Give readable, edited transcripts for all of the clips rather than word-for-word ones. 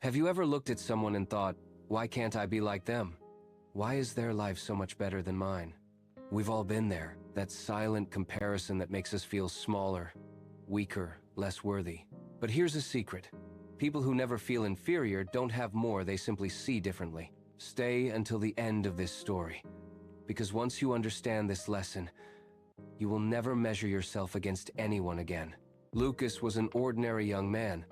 Have you ever looked at someone and thought, why can't I be like them? Why is their life so much better than mine? We've all been there, that silent comparison that makes us feel smaller, weaker, less worthy. But here's a secret. People who never feel inferior don't have more, they simply see differently. Stay until the end of this story, because once you understand this lesson, you will never measure yourself against anyone again. Lucas was an ordinary young man.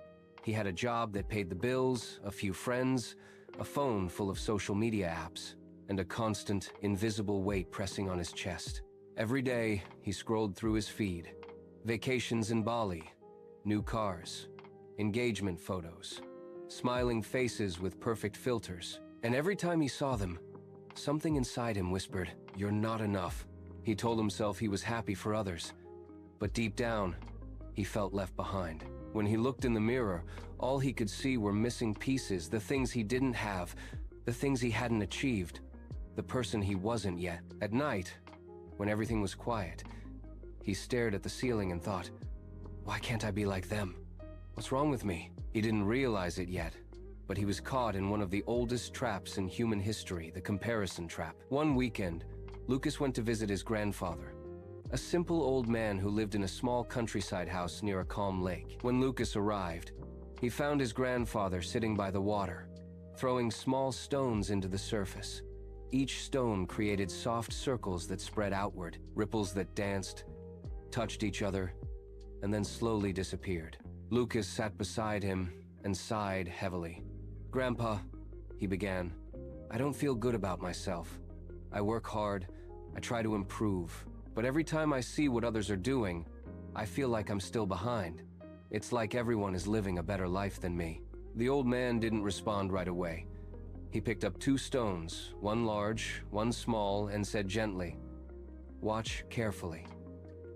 He had a job that paid the bills, a few friends, a phone full of social media apps, and a constant, invisible weight pressing on his chest. Every day, he scrolled through his feed. Vacations in Bali, new cars, engagement photos, smiling faces with perfect filters. And every time he saw them, something inside him whispered, "You're not enough." He told himself he was happy for others, but deep down, he felt left behind. When he looked in the mirror, all he could see were missing pieces, the things he didn't have, the things he hadn't achieved, the person he wasn't yet. At night, when everything was quiet, he stared at the ceiling and thought, why can't I be like them? What's wrong with me? He didn't realize it yet, but he was caught in one of the oldest traps in human history, the comparison trap. One weekend, Lucas went to visit his grandfather, a simple old man who lived in a small countryside house near a calm lake. When Lucas arrived, he found his grandfather sitting by the water, throwing small stones into the surface. Each stone created soft circles that spread outward, ripples that danced, touched each other, and then slowly disappeared. Lucas sat beside him and sighed heavily. "Grandpa," he began, "I don't feel good about myself. I work hard, I try to improve, but every time I see what others are doing, I feel like I'm still behind. It's like everyone is living a better life than me." The old man didn't respond right away. He picked up 2 stones, one large, one small, and said gently, "Watch carefully."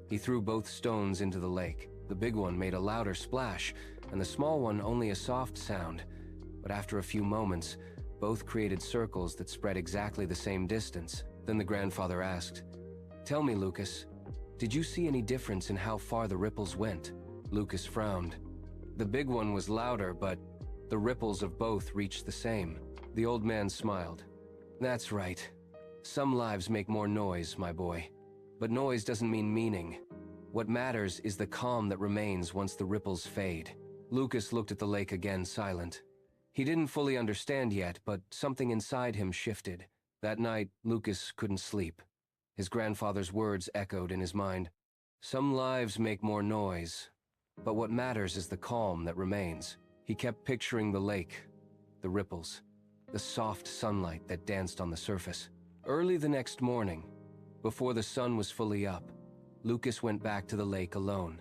He threw both stones into the lake. The big one made a louder splash, and the small one only a soft sound. But after a few moments, both created circles that spread exactly the same distance. Then the grandfather asked, "Tell me, Lucas, did you see any difference in how far the ripples went?" Lucas frowned. The big one was louder, but the ripples of both reached the same. The old man smiled. "That's right. Some lives make more noise, my boy. But noise doesn't mean meaning. What matters is the calm that remains once the ripples fade." Lucas looked at the lake again, silent. He didn't fully understand yet, but something inside him shifted. That night, Lucas couldn't sleep. His grandfather's words echoed in his mind. Some lives make more noise, but what matters is the calm that remains. He kept picturing the lake, the ripples, the soft sunlight that danced on the surface. Early the next morning, before the sun was fully up, Lucas went back to the lake alone.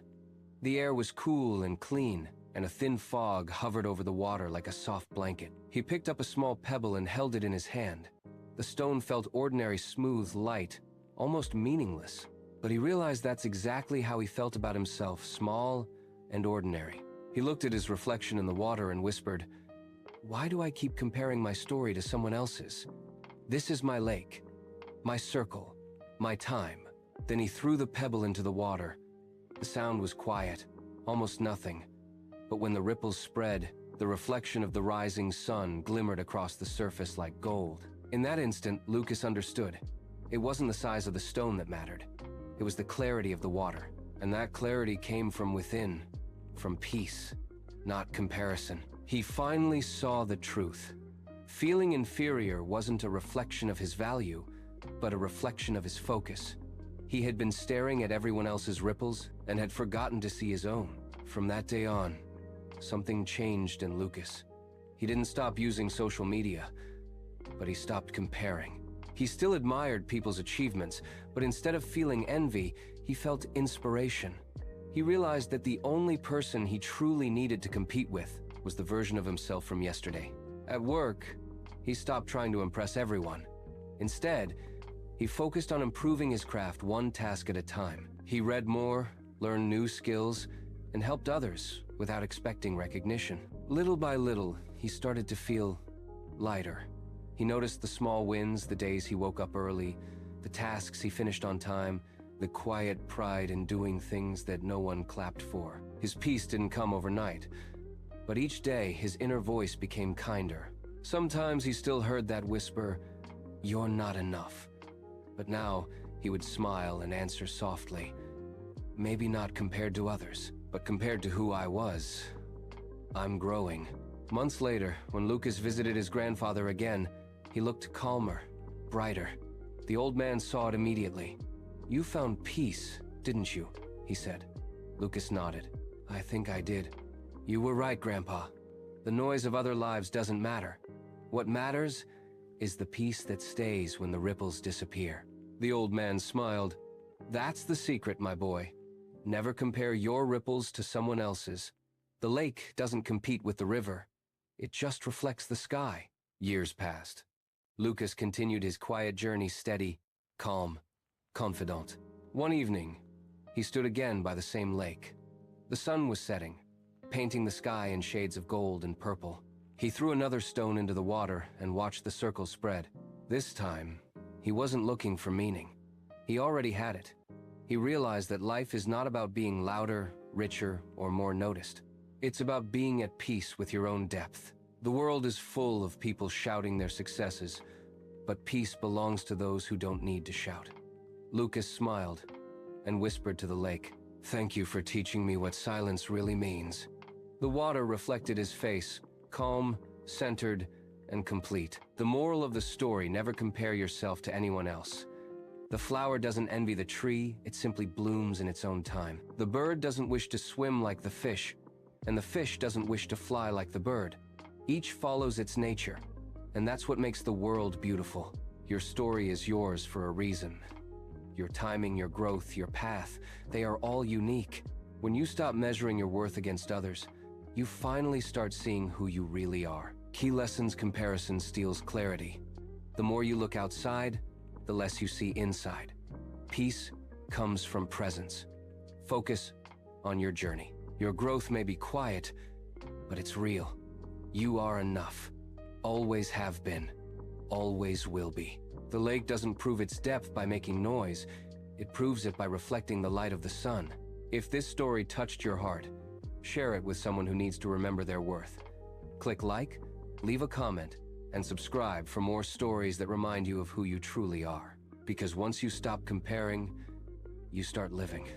The air was cool and clean, and a thin fog hovered over the water like a soft blanket. He picked up a small pebble and held it in his hand. The stone felt ordinary, smooth, light, almost meaningless. But he realized that's exactly how he felt about himself, small and ordinary. He looked at his reflection in the water and whispered, "Why do I keep comparing my story to someone else's? This is my lake, my circle, my time." Then he threw the pebble into the water. The sound was quiet, almost nothing. But when the ripples spread, the reflection of the rising sun glimmered across the surface like gold. In that instant, Lucas understood. It wasn't the size of the stone that mattered. It was the clarity of the water. And that clarity came from within, from peace, not comparison. He finally saw the truth. Feeling inferior wasn't a reflection of his value, but a reflection of his focus. He had been staring at everyone else's ripples and had forgotten to see his own. From that day on, something changed in Lucas. He didn't stop using social media, but he stopped comparing. He still admired people's achievements, but instead of feeling envy, he felt inspiration. He realized that the only person he truly needed to compete with was the version of himself from yesterday. At work, he stopped trying to impress everyone. Instead, he focused on improving his craft one task at a time. He read more, learned new skills, and helped others without expecting recognition. Little by little, he started to feel lighter. He noticed the small wins, the days he woke up early, the tasks he finished on time, the quiet pride in doing things that no one clapped for. His peace didn't come overnight, But each day, his inner voice became kinder. Sometimes he still heard that whisper, "You're not enough." But now, he would smile and answer softly, "Maybe not compared to others, but compared to who I was, I'm growing." Months later, when Lucas visited his grandfather again, he looked calmer, brighter. The old man saw it immediately. "You found peace, didn't you?" he said. Lucas nodded. "I think I did." "You were right, Grandpa. The noise of other lives doesn't matter. What matters is the peace that stays when the ripples disappear." The old man smiled. "That's the secret, my boy. Never compare your ripples to someone else's. The lake doesn't compete with the river. It just reflects the sky." Years passed. Lucas continued his quiet journey steady, calm, confident. One evening, he stood again by the same lake. The sun was setting, painting the sky in shades of gold and purple. He threw another stone into the water and watched the circle spread. This time, he wasn't looking for meaning. He already had it. He realized that life is not about being louder, richer, or more noticed. It's about being at peace with your own depth. The world is full of people shouting their successes, but peace belongs to those who don't need to shout. Lucas smiled and whispered to the lake, "Thank you for teaching me what silence really means." The water reflected his face, calm, centered, and complete. The moral of the story: never compare yourself to anyone else. The flower doesn't envy the tree, it simply blooms in its own time. The bird doesn't wish to swim like the fish, and the fish doesn't wish to fly like the bird. Each follows its nature, and that's what makes the world beautiful. Your story is yours for a reason. Your timing, your growth, your path, they are all unique. When you stop measuring your worth against others, you finally start seeing who you really are. Key lessons: comparison steals clarity. The more you look outside, the less you see inside. Peace comes from presence. Focus on your journey. Your growth may be quiet, but it's real. You are enough. Always have been. Always will be. The lake doesn't prove its depth by making noise. It proves it by reflecting the light of the sun. If this story touched your heart, share it with someone who needs to remember their worth. Click like, leave a comment, and subscribe for more stories that remind you of who you truly are. Because once you stop comparing, you start living.